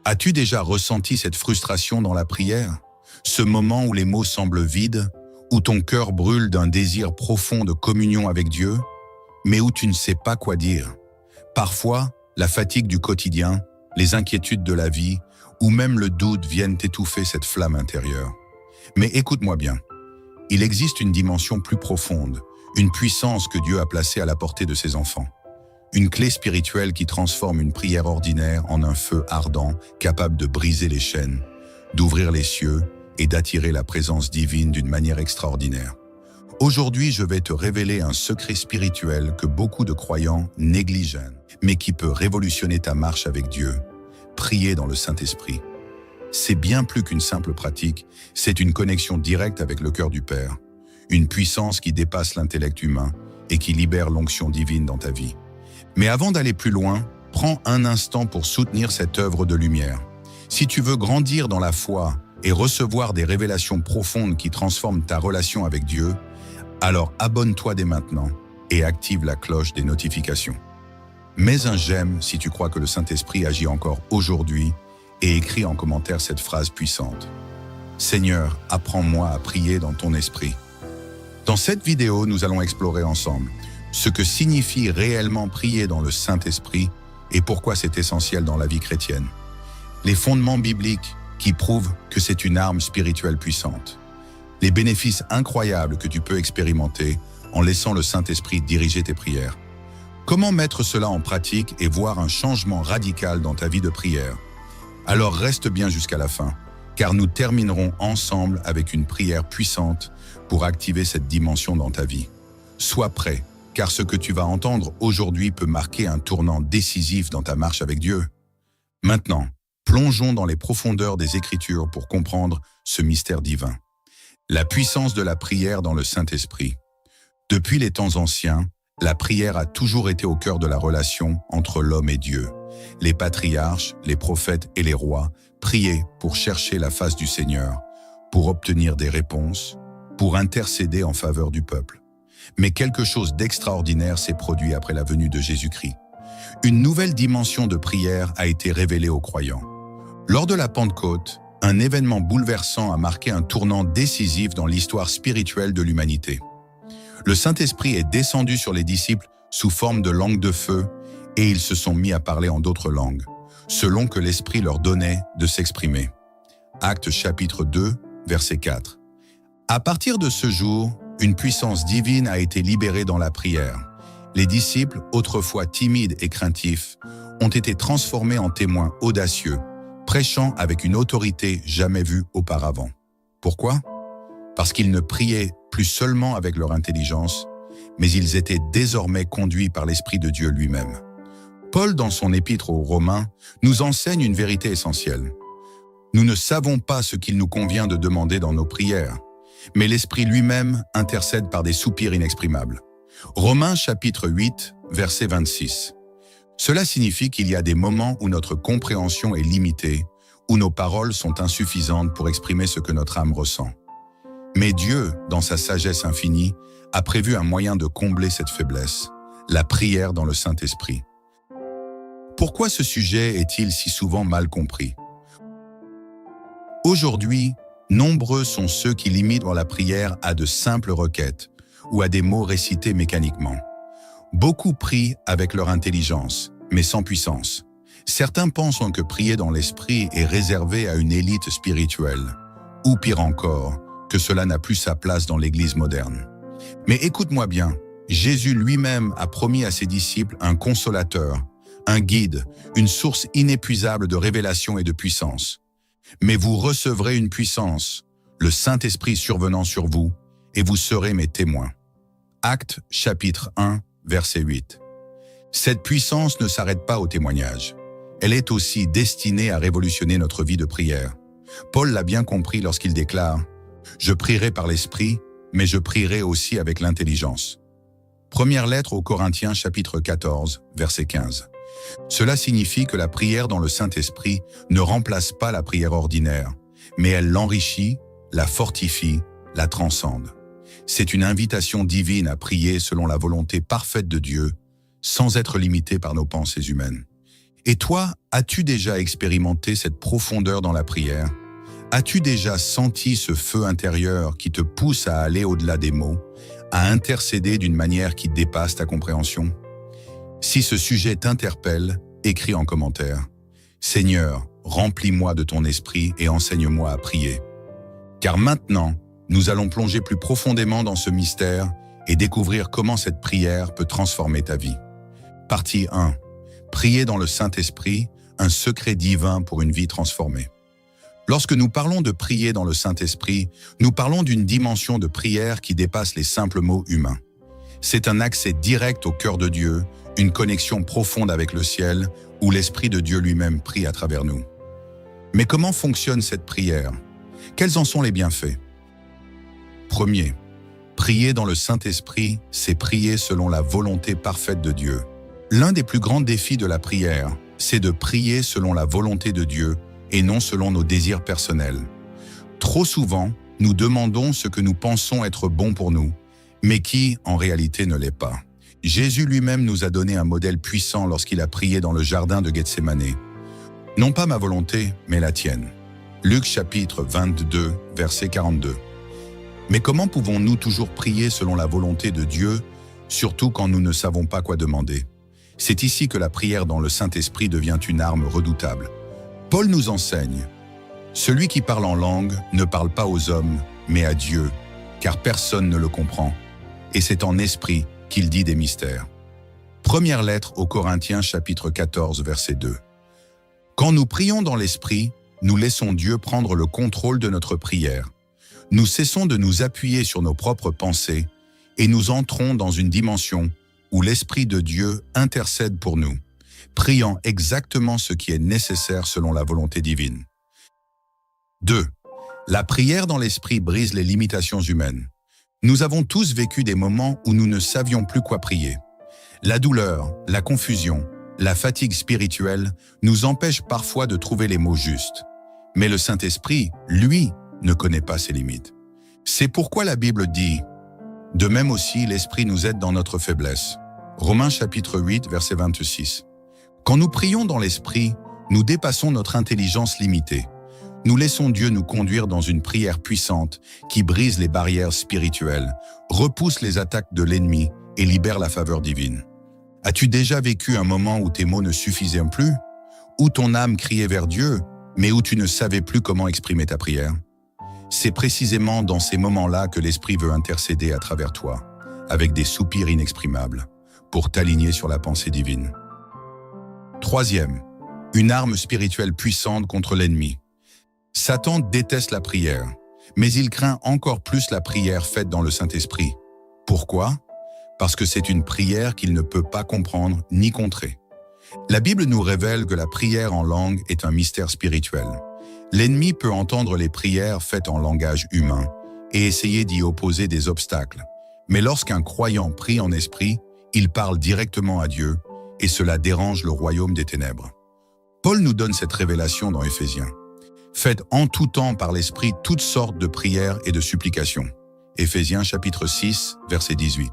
As-tu déjà ressenti cette frustration dans la prière? Ce moment où les mots semblent vides, où ton cœur brûle d'un désir profond de communion avec Dieu, mais où tu ne sais pas quoi dire. Parfois, la fatigue du quotidien, les inquiétudes de la vie, ou même le doute viennent étouffer cette flamme intérieure. Mais écoute-moi bien, il existe une dimension plus profonde, une puissance que Dieu a placée à la portée de ses enfants. Une clé spirituelle qui transforme une prière ordinaire en un feu ardent, capable de briser les chaînes, d'ouvrir les cieux et d'attirer la présence divine d'une manière extraordinaire. Aujourd'hui, je vais te révéler un secret spirituel que beaucoup de croyants négligent, mais qui peut révolutionner ta marche avec Dieu. Prier dans le Saint-Esprit. C'est bien plus qu'une simple pratique, c'est une connexion directe avec le cœur du Père, une puissance qui dépasse l'intellect humain et qui libère l'onction divine dans ta vie. Mais avant d'aller plus loin, prends un instant pour soutenir cette œuvre de lumière. Si tu veux grandir dans la foi et recevoir des révélations profondes qui transforment ta relation avec Dieu, alors abonne-toi dès maintenant et active la cloche des notifications. Mets un j'aime si tu crois que le Saint-Esprit agit encore aujourd'hui et écris en commentaire cette phrase puissante. Seigneur, apprends-moi à prier dans ton esprit. Dans cette vidéo, nous allons explorer ensemble ce que signifie réellement prier dans le Saint-Esprit et pourquoi c'est essentiel dans la vie chrétienne. Les fondements bibliques qui prouvent que c'est une arme spirituelle puissante. Les bénéfices incroyables que tu peux expérimenter en laissant le Saint-Esprit diriger tes prières. Comment mettre cela en pratique et voir un changement radical dans ta vie de prière? Alors reste bien jusqu'à la fin, car nous terminerons ensemble avec une prière puissante pour activer cette dimension dans ta vie. Sois prêt, car ce que tu vas entendre aujourd'hui peut marquer un tournant décisif dans ta marche avec Dieu. Maintenant, plongeons dans les profondeurs des Écritures pour comprendre ce mystère divin. La puissance de la prière dans le Saint-Esprit. Depuis les temps anciens, la prière a toujours été au cœur de la relation entre l'homme et Dieu. Les patriarches, les prophètes et les rois priaient pour chercher la face du Seigneur, pour obtenir des réponses, pour intercéder en faveur du peuple. Mais quelque chose d'extraordinaire s'est produit après la venue de Jésus-Christ. Une nouvelle dimension de prière a été révélée aux croyants. Lors de la Pentecôte, un événement bouleversant a marqué un tournant décisif dans l'histoire spirituelle de l'humanité. Le Saint-Esprit est descendu sur les disciples sous forme de langue de feu et ils se sont mis à parler en d'autres langues, selon que l'Esprit leur donnait de s'exprimer. Actes chapitre 2, verset 4. À partir de ce jour, une puissance divine a été libérée dans la prière. Les disciples, autrefois timides et craintifs, ont été transformés en témoins audacieux, prêchant avec une autorité jamais vue auparavant. Pourquoi? Parce qu'ils ne priaient plus seulement avec leur intelligence, mais ils étaient désormais conduits par l'Esprit de Dieu lui-même. Paul, dans son épître aux Romains, nous enseigne une vérité essentielle. Nous ne savons pas ce qu'il nous convient de demander dans nos prières, mais l'Esprit lui-même intercède par des soupirs inexprimables. Romains chapitre 8, verset 26. Cela signifie qu'il y a des moments où notre compréhension est limitée, où nos paroles sont insuffisantes pour exprimer ce que notre âme ressent. Mais Dieu, dans sa sagesse infinie, a prévu un moyen de combler cette faiblesse, la prière dans le Saint-Esprit. Pourquoi ce sujet est-il si souvent mal compris? Aujourd'hui, nombreux sont ceux qui limitent la prière à de simples requêtes ou à des mots récités mécaniquement. Beaucoup prient avec leur intelligence, mais sans puissance. Certains pensent que prier dans l'esprit est réservé à une élite spirituelle, ou pire encore, que cela n'a plus sa place dans l'Église moderne. Mais écoute-moi bien, Jésus lui-même a promis à ses disciples un consolateur, un guide, une source inépuisable de révélation et de puissance. Mais vous recevrez une puissance, le Saint-Esprit survenant sur vous, et vous serez mes témoins. Actes chapitre 1, verset 8. Cette puissance ne s'arrête pas au témoignage. Elle est aussi destinée à révolutionner notre vie de prière. Paul l'a bien compris lorsqu'il déclare « Je prierai par l'Esprit, mais je prierai aussi avec l'intelligence ». Première lettre aux Corinthiens chapitre 14, verset 15. Cela signifie que la prière dans le Saint-Esprit ne remplace pas la prière ordinaire, mais elle l'enrichit, la fortifie, la transcende. C'est une invitation divine à prier selon la volonté parfaite de Dieu, sans être limité par nos pensées humaines. Et toi, as-tu déjà expérimenté cette profondeur dans la prière? As-tu déjà senti ce feu intérieur qui te pousse à aller au-delà des mots, à intercéder d'une manière qui dépasse ta compréhension? Si ce sujet t'interpelle, écris en commentaire. Seigneur, remplis-moi de ton esprit et enseigne-moi à prier. Car maintenant, nous allons plonger plus profondément dans ce mystère et découvrir comment cette prière peut transformer ta vie. Partie 1. Prier dans le Saint-Esprit, un secret divin pour une vie transformée. Lorsque nous parlons de prier dans le Saint-Esprit, nous parlons d'une dimension de prière qui dépasse les simples mots humains. C'est un accès direct au cœur de Dieu, une connexion profonde avec le ciel, où l'Esprit de Dieu lui-même prie à travers nous. Mais comment fonctionne cette prière? Quels en sont les bienfaits? Premier, prier dans le Saint-Esprit, c'est prier selon la volonté parfaite de Dieu. L'un des plus grands défis de la prière, c'est de prier selon la volonté de Dieu et non selon nos désirs personnels. Trop souvent, nous demandons ce que nous pensons être bon pour nous, mais qui, en réalité, ne l'est pas. Jésus lui-même nous a donné un modèle puissant lorsqu'il a prié dans le jardin de Gethsémanée. Non pas ma volonté, mais la tienne. Luc chapitre 22, verset 42. Mais comment pouvons-nous toujours prier selon la volonté de Dieu, surtout quand nous ne savons pas quoi demander? C'est ici que la prière dans le Saint-Esprit devient une arme redoutable. Paul nous enseigne, « Celui qui parle en langue ne parle pas aux hommes, mais à Dieu, car personne ne le comprend, et c'est en esprit qu'il dit des mystères. » Première lettre aux Corinthiens chapitre 14, verset 2. Quand nous prions dans l'Esprit, nous laissons Dieu prendre le contrôle de notre prière. Nous cessons de nous appuyer sur nos propres pensées et nous entrons dans une dimension où l'Esprit de Dieu intercède pour nous, priant exactement ce qui est nécessaire selon la volonté divine. 2. La prière dans l'Esprit brise les limitations humaines. Nous avons tous vécu des moments où nous ne savions plus quoi prier. La douleur, la confusion, la fatigue spirituelle nous empêchent parfois de trouver les mots justes. Mais le Saint-Esprit, lui, ne connaît pas ses limites. C'est pourquoi la Bible dit « De même aussi, l'Esprit nous aide dans notre faiblesse. » Romains chapitre 8, verset 26. Quand nous prions dans l'Esprit, nous dépassons notre intelligence limitée. Nous laissons Dieu nous conduire dans une prière puissante qui brise les barrières spirituelles, repousse les attaques de l'ennemi et libère la faveur divine. As-tu déjà vécu un moment où tes mots ne suffisaient plus? Où ton âme criait vers Dieu, mais où tu ne savais plus comment exprimer ta prière? C'est précisément dans ces moments-là que l'Esprit veut intercéder à travers toi, avec des soupirs inexprimables, pour t'aligner sur la pensée divine. Troisième, une arme spirituelle puissante contre l'ennemi. Satan déteste la prière, mais il craint encore plus la prière faite dans le Saint-Esprit. Pourquoi? Parce que c'est une prière qu'il ne peut pas comprendre ni contrer. La Bible nous révèle que la prière en langue est un mystère spirituel. L'ennemi peut entendre les prières faites en langage humain et essayer d'y opposer des obstacles. Mais lorsqu'un croyant prie en esprit, il parle directement à Dieu et cela dérange le royaume des ténèbres. Paul nous donne cette révélation dans Éphésiens. Faites en tout temps par l'Esprit toutes sortes de prières et de supplications. Éphésiens chapitre 6, verset 18.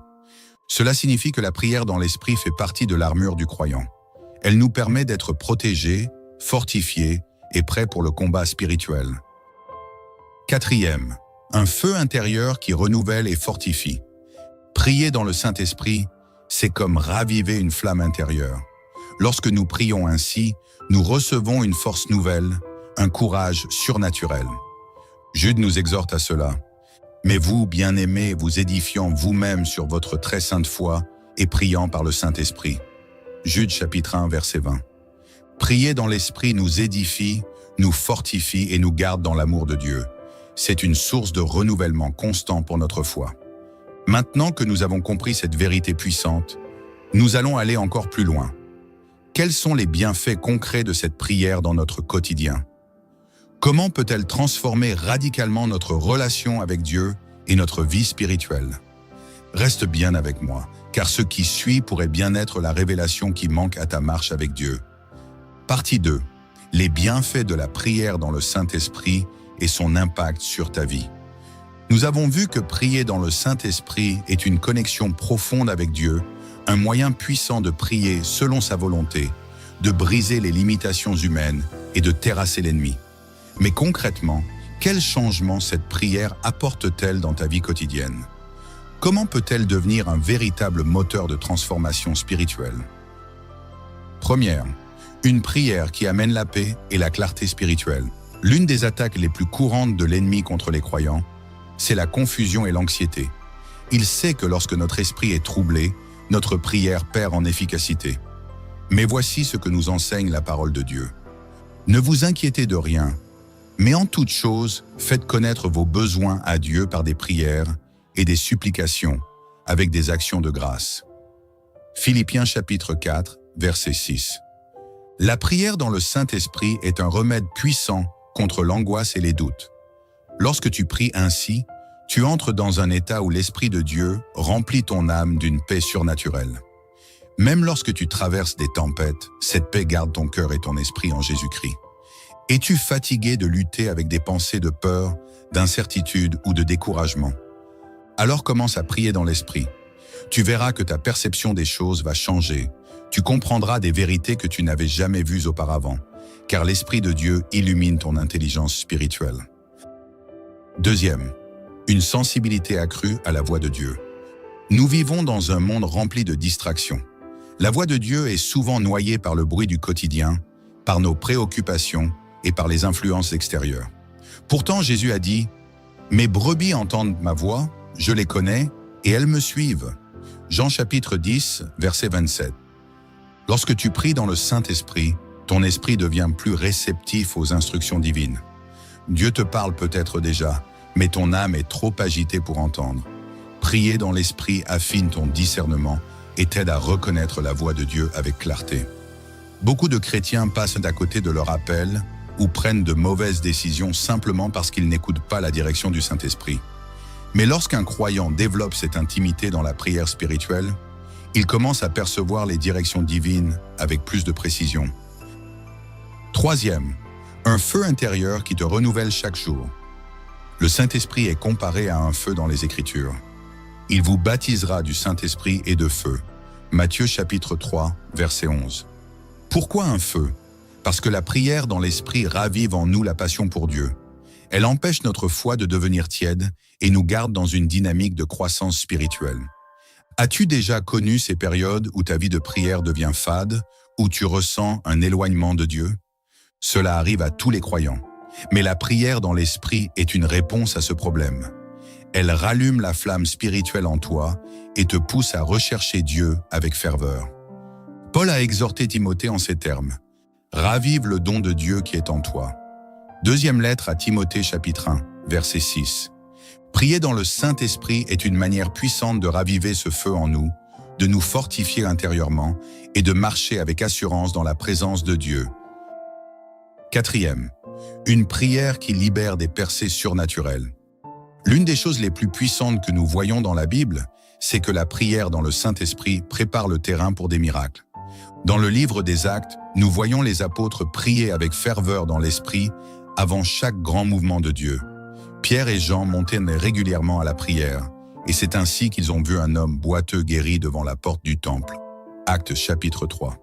Cela signifie que la prière dans l'Esprit fait partie de l'armure du croyant. Elle nous permet d'être protégés, fortifiés et prêts pour le combat spirituel. Quatrième, un feu intérieur qui renouvelle et fortifie. Prier dans le Saint-Esprit, c'est comme raviver une flamme intérieure. Lorsque nous prions ainsi, nous recevons une force nouvelle, un courage surnaturel. Jude nous exhorte à cela. Mais vous, bien-aimés, vous édifiant vous-même sur votre très sainte foi et priant par le Saint-Esprit. Jude chapitre 1, verset 20. Prier dans l'Esprit nous édifie, nous fortifie et nous garde dans l'amour de Dieu. C'est une source de renouvellement constant pour notre foi. Maintenant que nous avons compris cette vérité puissante, nous allons aller encore plus loin. Quels sont les bienfaits concrets de cette prière dans notre quotidien? Comment peut-elle transformer radicalement notre relation avec Dieu et notre vie spirituelle? Reste bien avec moi, car ce qui suit pourrait bien être la révélation qui manque à ta marche avec Dieu. Partie 2. Les bienfaits de la prière dans le Saint-Esprit et son impact sur ta vie. Nous avons vu que prier dans le Saint-Esprit est une connexion profonde avec Dieu, un moyen puissant de prier selon sa volonté, de briser les limitations humaines et de terrasser l'ennemi. Mais concrètement, quel changement cette prière apporte-t-elle dans ta vie quotidienne? Comment peut-elle devenir un véritable moteur de transformation spirituelle? Première, une prière qui amène la paix et la clarté spirituelle. L'une des attaques les plus courantes de l'ennemi contre les croyants, c'est la confusion et l'anxiété. Il sait que lorsque notre esprit est troublé, notre prière perd en efficacité. Mais voici ce que nous enseigne la parole de Dieu. Ne vous inquiétez de rien, mais en toute chose, faites connaître vos besoins à Dieu par des prières et des supplications, avec des actions de grâce. Philippiens chapitre 4, verset 6. La prière dans le Saint-Esprit est un remède puissant contre l'angoisse et les doutes. Lorsque tu pries ainsi, tu entres dans un état où l'Esprit de Dieu remplit ton âme d'une paix surnaturelle. Même lorsque tu traverses des tempêtes, cette paix garde ton cœur et ton esprit en Jésus-Christ. Es-tu fatigué de lutter avec des pensées de peur, d'incertitude ou de découragement? Alors commence à prier dans l'Esprit. Tu verras que ta perception des choses va changer. Tu comprendras des vérités que tu n'avais jamais vues auparavant, car l'Esprit de Dieu illumine ton intelligence spirituelle. Deuxième, une sensibilité accrue à la voix de Dieu. Nous vivons dans un monde rempli de distractions. La voix de Dieu est souvent noyée par le bruit du quotidien, par nos préoccupations et par les influences extérieures. Pourtant, Jésus a dit « Mes brebis entendent ma voix, je les connais et elles me suivent. » Jean chapitre 10, verset 27. Lorsque tu pries dans le Saint-Esprit, ton esprit devient plus réceptif aux instructions divines. Dieu te parle peut-être déjà, mais ton âme est trop agitée pour entendre. Prier dans l'Esprit affine ton discernement et t'aide à reconnaître la voix de Dieu avec clarté. Beaucoup de chrétiens passent à côté de leur appel ou prennent de mauvaises décisions simplement parce qu'ils n'écoutent pas la direction du Saint-Esprit. Mais lorsqu'un croyant développe cette intimité dans la prière spirituelle, il commence à percevoir les directions divines avec plus de précision. Troisième, un feu intérieur qui te renouvelle chaque jour. Le Saint-Esprit est comparé à un feu dans les Écritures. Il vous baptisera du Saint-Esprit et de feu. Matthieu chapitre 3, verset 11. Pourquoi un feu? Parce que la prière dans l'Esprit ravive en nous la passion pour Dieu. Elle empêche notre foi de devenir tiède et nous garde dans une dynamique de croissance spirituelle. As-tu déjà connu ces périodes où ta vie de prière devient fade, où tu ressens un éloignement de Dieu? Cela arrive à tous les croyants. Mais la prière dans l'Esprit est une réponse à ce problème. Elle rallume la flamme spirituelle en toi et te pousse à rechercher Dieu avec ferveur. Paul a exhorté Timothée en ces termes. « Ravive le don de Dieu qui est en toi. » Deuxième lettre à Timothée chapitre 1, verset 6. Prier dans le Saint-Esprit est une manière puissante de raviver ce feu en nous, de nous fortifier intérieurement et de marcher avec assurance dans la présence de Dieu. Quatrième, une prière qui libère des percées surnaturelles. L'une des choses les plus puissantes que nous voyons dans la Bible, c'est que la prière dans le Saint-Esprit prépare le terrain pour des miracles. Dans le livre des Actes, nous voyons les apôtres prier avec ferveur dans l'Esprit avant chaque grand mouvement de Dieu. Pierre et Jean montaient régulièrement à la prière, et c'est ainsi qu'ils ont vu un homme boiteux guéri devant la porte du temple. Actes chapitre 3.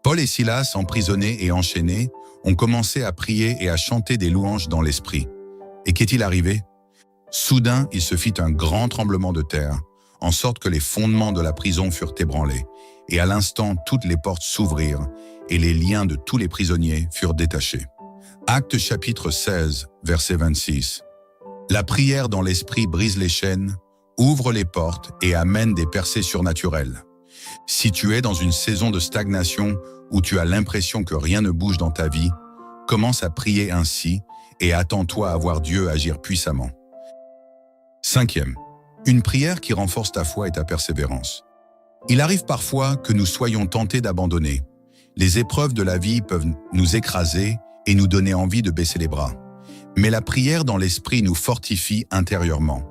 Paul et Silas, emprisonnés et enchaînés, ont commencé à prier et à chanter des louanges dans l'Esprit. Et qu'est-il arrivé? Soudain, il se fit un grand tremblement de terre, en sorte que les fondements de la prison furent ébranlés, et à l'instant, toutes les portes s'ouvrirent, et les liens de tous les prisonniers furent détachés. Actes chapitre 16, verset 26. La prière dans l'Esprit brise les chaînes, ouvre les portes et amène des percées surnaturelles. Si tu es dans une saison de stagnation où tu as l'impression que rien ne bouge dans ta vie, commence à prier ainsi et attends-toi à voir Dieu agir puissamment. Cinquième, une prière qui renforce ta foi et ta persévérance. Il arrive parfois que nous soyons tentés d'abandonner. Les épreuves de la vie peuvent nous écraser et nous donner envie de baisser les bras. Mais la prière dans l'Esprit nous fortifie intérieurement.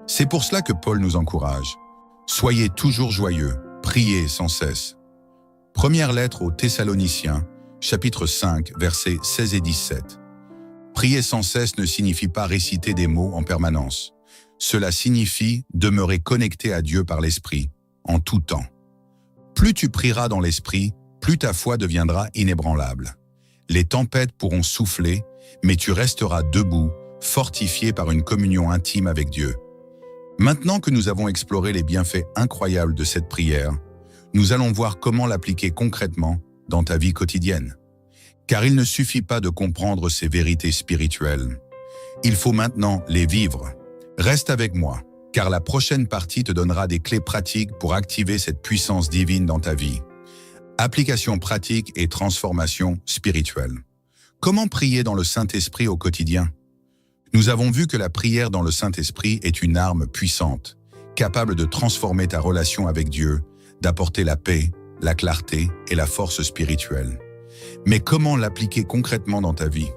C'est pour cela que Paul nous encourage. Soyez toujours joyeux, priez sans cesse. Première lettre aux Thessaloniciens, chapitre 5, versets 16 et 17. Prier sans cesse ne signifie pas réciter des mots en permanence. Cela signifie demeurer connecté à Dieu par l'Esprit, en tout temps. Plus tu prieras dans l'Esprit, plus ta foi deviendra inébranlable. Les tempêtes pourront souffler, mais tu resteras debout, fortifié par une communion intime avec Dieu. Maintenant que nous avons exploré les bienfaits incroyables de cette prière, nous allons voir comment l'appliquer concrètement dans ta vie quotidienne. Car il ne suffit pas de comprendre ces vérités spirituelles. Il faut maintenant les vivre. Reste avec moi, car la prochaine partie te donnera des clés pratiques pour activer cette puissance divine dans ta vie. Application pratique et transformation spirituelle. Comment prier dans le Saint-Esprit au quotidien? Nous avons vu que la prière dans le Saint-Esprit est une arme puissante, capable de transformer ta relation avec Dieu, d'apporter la paix, la clarté et la force spirituelle. Mais comment l'appliquer concrètement dans ta vie?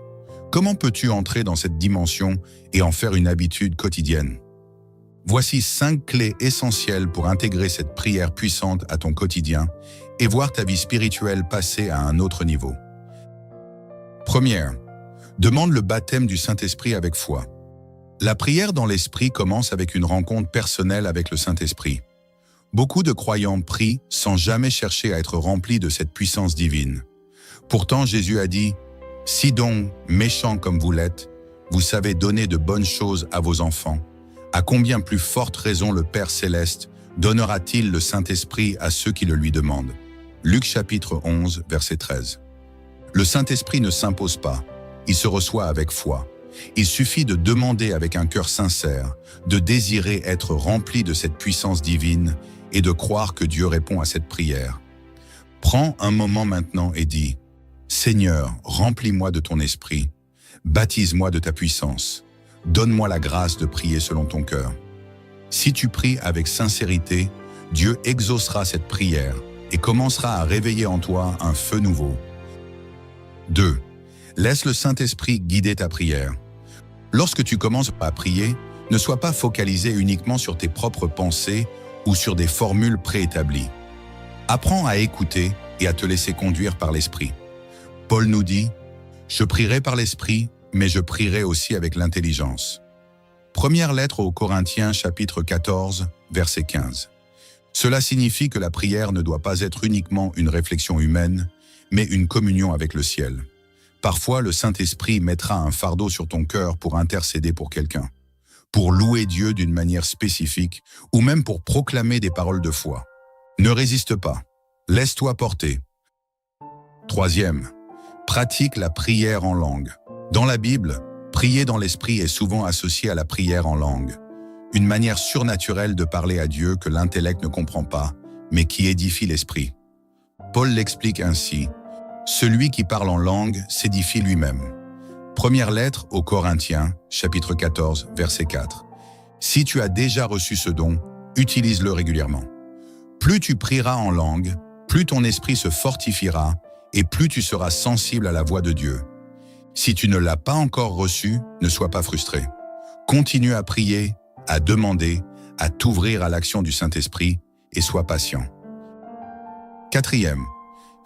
Comment peux-tu entrer dans cette dimension et en faire une habitude quotidienne? Voici 5 clés essentielles pour intégrer cette prière puissante à ton quotidien et voir ta vie spirituelle passer à un autre niveau. Première, demande le baptême du Saint-Esprit avec foi. La prière dans l'Esprit commence avec une rencontre personnelle avec le Saint-Esprit. Beaucoup de croyants prient sans jamais chercher à être remplis de cette puissance divine. Pourtant, Jésus a dit « Si donc, méchants comme vous l'êtes, vous savez donner de bonnes choses à vos enfants, à combien plus forte raison le Père Céleste donnera-t-il le Saint-Esprit à ceux qui le lui demandent ?» Luc chapitre 11, verset 13. Le Saint-Esprit ne s'impose pas, il se reçoit avec foi. Il suffit de demander avec un cœur sincère, de désirer être rempli de cette puissance divine et de croire que Dieu répond à cette prière. Prends un moment maintenant et dis « Seigneur, remplis-moi de ton esprit, baptise-moi de ta puissance, donne-moi la grâce de prier selon ton cœur. » Si tu pries avec sincérité, Dieu exaucera cette prière et commencera à réveiller en toi un feu nouveau. 2. Laisse le Saint-Esprit guider ta prière. Lorsque tu commences à prier, ne sois pas focalisé uniquement sur tes propres pensées ou sur des formules préétablies. Apprends à écouter et à te laisser conduire par l'Esprit. Paul nous dit « Je prierai par l'Esprit, mais je prierai aussi avec l'intelligence. » Première lettre aux Corinthiens, chapitre 14, verset 15. Cela signifie que la prière ne doit pas être uniquement une réflexion humaine, mais une communion avec le ciel. Parfois, le Saint-Esprit mettra un fardeau sur ton cœur pour intercéder pour quelqu'un, pour louer Dieu d'une manière spécifique ou même pour proclamer des paroles de foi. Ne résiste pas, laisse-toi porter. 3e, pratique la prière en langue. Dans la Bible, prier dans l'Esprit est souvent associé à la prière en langue, une manière surnaturelle de parler à Dieu que l'intellect ne comprend pas, mais qui édifie l'esprit. Paul l'explique ainsi. Celui qui parle en langue s'édifie lui-même. Première lettre aux Corinthiens, chapitre 14, verset 4. Si tu as déjà reçu ce don, utilise-le régulièrement. Plus tu prieras en langue, plus ton esprit se fortifiera et plus tu seras sensible à la voix de Dieu. Si tu ne l'as pas encore reçu, ne sois pas frustré. Continue à prier, à demander, à t'ouvrir à l'action du Saint-Esprit et sois patient. 4e,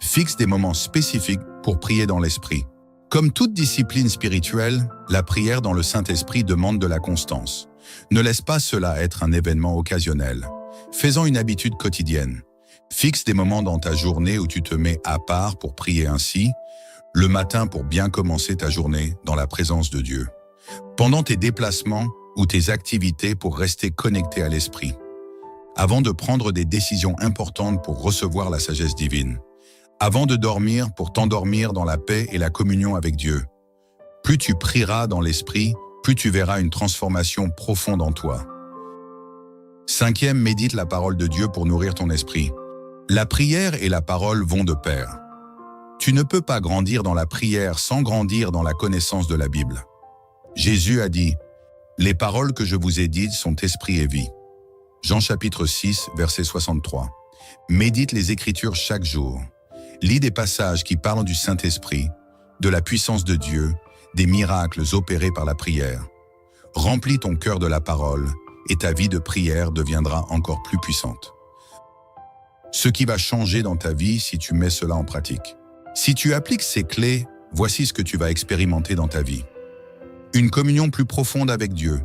fixe des moments spécifiques pour prier dans l'Esprit. Comme toute discipline spirituelle, la prière dans le Saint-Esprit demande de la constance. Ne laisse pas cela être un événement occasionnel. Fais-en une habitude quotidienne. Fixe des moments dans ta journée où tu te mets à part pour prier ainsi, le matin pour bien commencer ta journée dans la présence de Dieu. Pendant tes déplacements ou tes activités pour rester connecté à l'Esprit. Avant de prendre des décisions importantes pour recevoir la sagesse divine. Avant de dormir pour t'endormir dans la paix et la communion avec Dieu. Plus tu prieras dans l'Esprit, plus tu verras une transformation profonde en toi. 5e, médite la parole de Dieu pour nourrir ton esprit. La prière et la parole vont de pair. Tu ne peux pas grandir dans la prière sans grandir dans la connaissance de la Bible. Jésus a dit « Les paroles que je vous ai dites sont esprit et vie ». Jean chapitre 6, verset 63. Médite les Écritures chaque jour. Lis des passages qui parlent du Saint-Esprit, de la puissance de Dieu, des miracles opérés par la prière. Remplis ton cœur de la parole et ta vie de prière deviendra encore plus puissante. Ce qui va changer dans ta vie si tu mets cela en pratique. Si tu appliques ces clés, voici ce que tu vas expérimenter dans ta vie. Une communion plus profonde avec Dieu.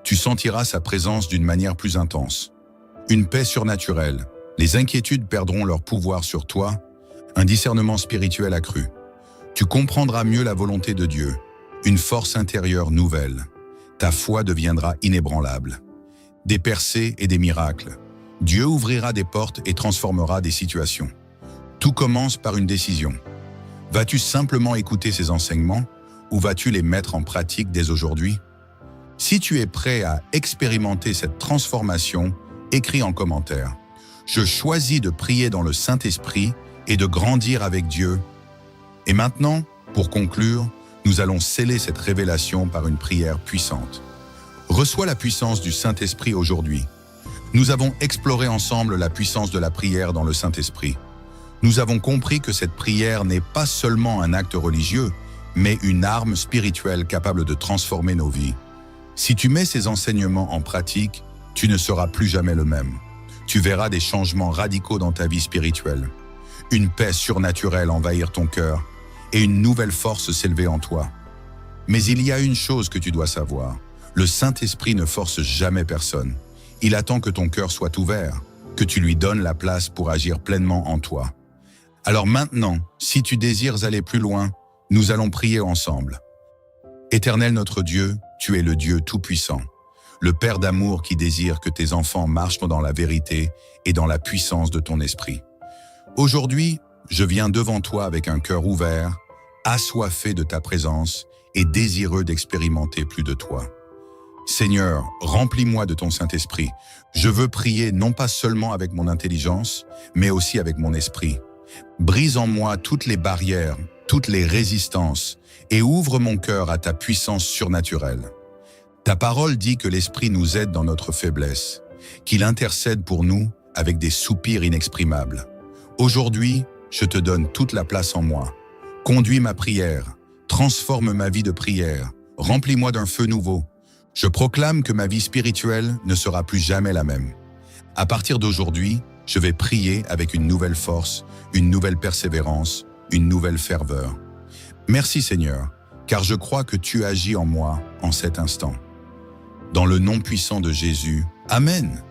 Tu sentiras sa présence d'une manière plus intense. Une paix surnaturelle. Les inquiétudes perdront leur pouvoir sur toi. un discernement spirituel accru. Tu comprendras mieux la volonté de Dieu, une force intérieure nouvelle. Ta foi deviendra inébranlable. Des percées et des miracles. Dieu ouvrira des portes et transformera des situations. Tout commence par une décision. Vas-tu simplement écouter ces enseignements ou vas-tu les mettre en pratique dès aujourd'hui? Si tu es prêt à expérimenter cette transformation, écris en commentaire. Je choisis de prier dans le Saint-Esprit et de grandir avec Dieu. Et maintenant, pour conclure, nous allons sceller cette révélation par une prière puissante. Reçois la puissance du Saint-Esprit aujourd'hui. Nous avons exploré ensemble la puissance de la prière dans le Saint-Esprit. Nous avons compris que cette prière n'est pas seulement un acte religieux, mais une arme spirituelle capable de transformer nos vies. Si tu mets ces enseignements en pratique, tu ne seras plus jamais le même. Tu verras des changements radicaux dans ta vie spirituelle. Une paix surnaturelle envahir ton cœur et une nouvelle force s'élever en toi. Mais il y a une chose que tu dois savoir. Le Saint-Esprit ne force jamais personne. Il attend que ton cœur soit ouvert, que tu lui donnes la place pour agir pleinement en toi. Alors maintenant, si tu désires aller plus loin, nous allons prier ensemble. Éternel notre Dieu, tu es le Dieu Tout-Puissant, le Père d'amour qui désire que tes enfants marchent dans la vérité et dans la puissance de ton esprit. Aujourd'hui, je viens devant toi avec un cœur ouvert, assoiffé de ta présence et désireux d'expérimenter plus de toi. Seigneur, remplis-moi de ton Saint-Esprit. Je veux prier non pas seulement avec mon intelligence, mais aussi avec mon esprit. Brise en moi toutes les barrières, toutes les résistances et ouvre mon cœur à ta puissance surnaturelle. Ta parole dit que l'Esprit nous aide dans notre faiblesse, qu'il intercède pour nous avec des soupirs inexprimables. Aujourd'hui, je te donne toute la place en moi. Conduis ma prière, transforme ma vie de prière, remplis-moi d'un feu nouveau. Je proclame que ma vie spirituelle ne sera plus jamais la même. À partir d'aujourd'hui, je vais prier avec une nouvelle force, une nouvelle persévérance, une nouvelle ferveur. Merci Seigneur, car je crois que tu agis en moi en cet instant. Dans le nom puissant de Jésus, Amen.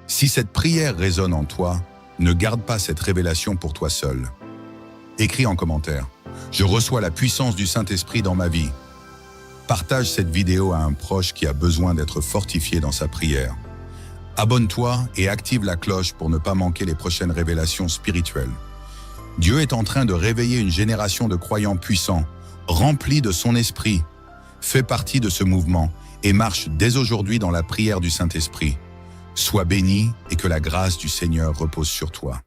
Si cette prière résonne en toi, ne garde pas cette révélation pour toi seul. Écris en commentaire. Je reçois la puissance du Saint-Esprit dans ma vie. Partage cette vidéo à un proche qui a besoin d'être fortifié dans sa prière. Abonne-toi et active la cloche pour ne pas manquer les prochaines révélations spirituelles. Dieu est en train de réveiller une génération de croyants puissants, remplis de son esprit. Fais partie de ce mouvement et marche dès aujourd'hui dans la prière du Saint-Esprit. Sois béni et que la grâce du Seigneur repose sur toi.